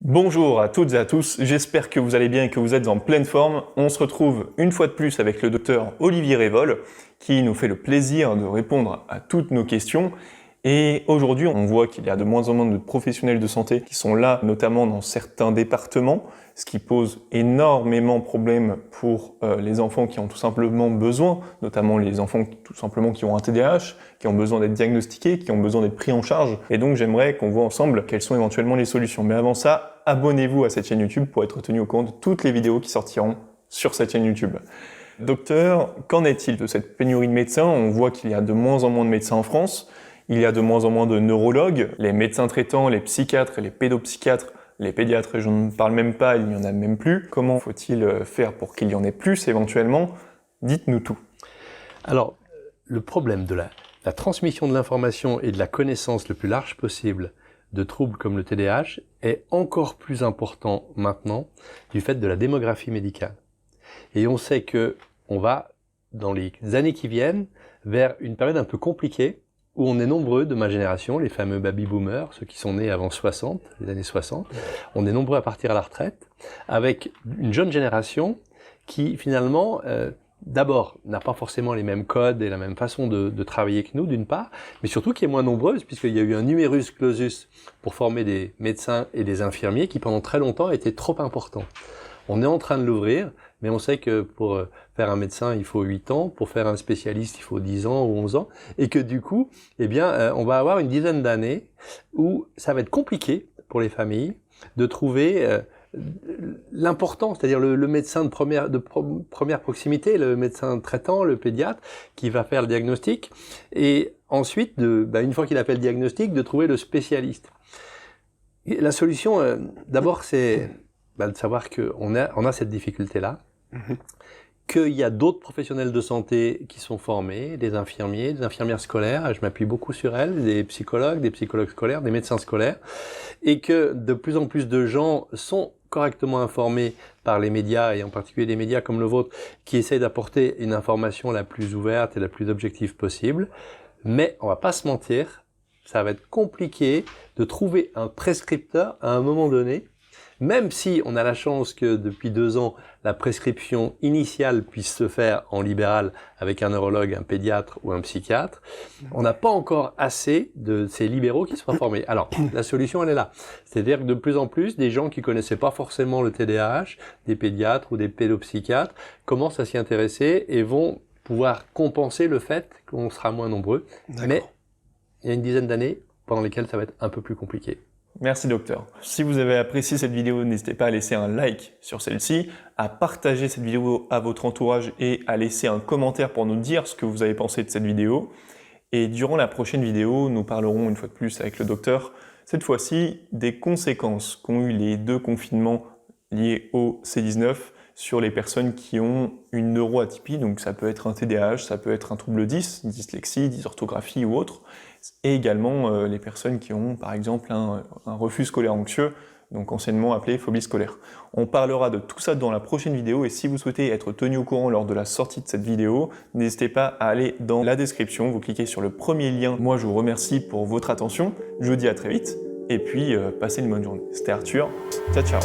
Bonjour à toutes et à tous, j'espère que vous allez bien et que vous êtes en pleine forme. On se retrouve une fois de plus avec le docteur Olivier Révol qui nous fait le plaisir de répondre à toutes nos questions. Et aujourd'hui, on voit qu'il y a de moins en moins de professionnels de santé qui sont là, notamment dans certains départements, ce qui pose énormément de problèmes pour les enfants qui ont tout simplement besoin, notamment les enfants tout simplement qui ont un TDAH, qui ont besoin d'être diagnostiqués, qui ont besoin d'être pris en charge. Et donc j'aimerais qu'on voit ensemble quelles sont éventuellement les solutions. Mais avant ça, abonnez-vous à cette chaîne YouTube pour être tenu au courant de toutes les vidéos qui sortiront sur cette chaîne YouTube. Docteur, qu'en est-il de cette pénurie de médecins? On voit qu'il y a de moins en moins de médecins en France. Il y a de moins en moins de neurologues, les médecins traitants, les psychiatres et les pédopsychiatres, les pédiatres, et je ne parle même pas, il n'y en a même plus. Comment faut-il faire pour qu'il y en ait plus éventuellement? Dites-nous tout. Alors, le problème de la transmission de l'information et de la connaissance le plus large possible de troubles comme le TDAH est encore plus important maintenant du fait de la démographie médicale. Et on sait que on va, dans les années qui viennent, vers une période un peu compliquée où on est nombreux de ma génération, les fameux baby-boomers, ceux qui sont nés avant 60, les années 60, on est nombreux à partir à la retraite, avec une jeune génération qui finalement, d'abord, n'a pas forcément les mêmes codes et la même façon de travailler que nous, d'une part, mais surtout qui est moins nombreuse, puisqu'il y a eu un numerus clausus pour former des médecins et des infirmiers qui pendant très longtemps était trop important. On est en train de l'ouvrir, mais on sait que pour faire un médecin, il faut 8 ans, pour faire un spécialiste, il faut 10 ans ou 11 ans, et que du coup, eh bien, on va avoir une dizaine d'années où ça va être compliqué pour les familles de trouver l'important, c'est-à-dire le médecin de première proximité, le médecin traitant, le pédiatre, qui va faire le diagnostic, et ensuite, une fois qu'il a fait le diagnostic, de trouver le spécialiste. Et la solution, d'abord, c'est de savoir qu'on a cette difficulté-là, qu'il y a d'autres professionnels de santé qui sont formés, des infirmiers, des infirmières scolaires, je m'appuie beaucoup sur elles, des psychologues scolaires, des médecins scolaires, et que de plus en plus de gens sont correctement informés par les médias, et en particulier des médias comme le vôtre, qui essayent d'apporter une information la plus ouverte et la plus objective possible. Mais on va pas se mentir, ça va être compliqué de trouver un prescripteur à un moment donné, même si on a la chance que depuis 2 ans, la prescription initiale puisse se faire en libéral avec un neurologue, un pédiatre ou un psychiatre, on n'a pas encore assez de ces libéraux qui soient formés. Alors, la solution, elle est là. C'est-à-dire que de plus en plus, des gens qui connaissaient pas forcément le TDAH, des pédiatres ou des pédopsychiatres, commencent à s'y intéresser et vont pouvoir compenser le fait qu'on sera moins nombreux. Mais il y a une dizaine d'années pendant lesquelles ça va être un peu plus compliqué. Merci docteur. Si vous avez apprécié cette vidéo, n'hésitez pas à laisser un like sur celle-ci, à partager cette vidéo à votre entourage et à laisser un commentaire pour nous dire ce que vous avez pensé de cette vidéo. Et durant la prochaine vidéo, nous parlerons une fois de plus avec le docteur, cette fois-ci, des conséquences qu'ont eu les 2 confinements liés au C19 sur les personnes qui ont une neuroatypie, donc ça peut être un TDAH, ça peut être un trouble 10, dyslexie, dysorthographie ou autre, et également les personnes qui ont par exemple un refus scolaire anxieux, donc anciennement appelé phobie scolaire. On parlera de tout ça dans la prochaine vidéo, et si vous souhaitez être tenu au courant lors de la sortie de cette vidéo, n'hésitez pas à aller dans la description, vous cliquez sur le premier lien. Moi je vous remercie pour votre attention, je vous dis à très vite, et puis passez une bonne journée. C'était Arthur, ciao ciao.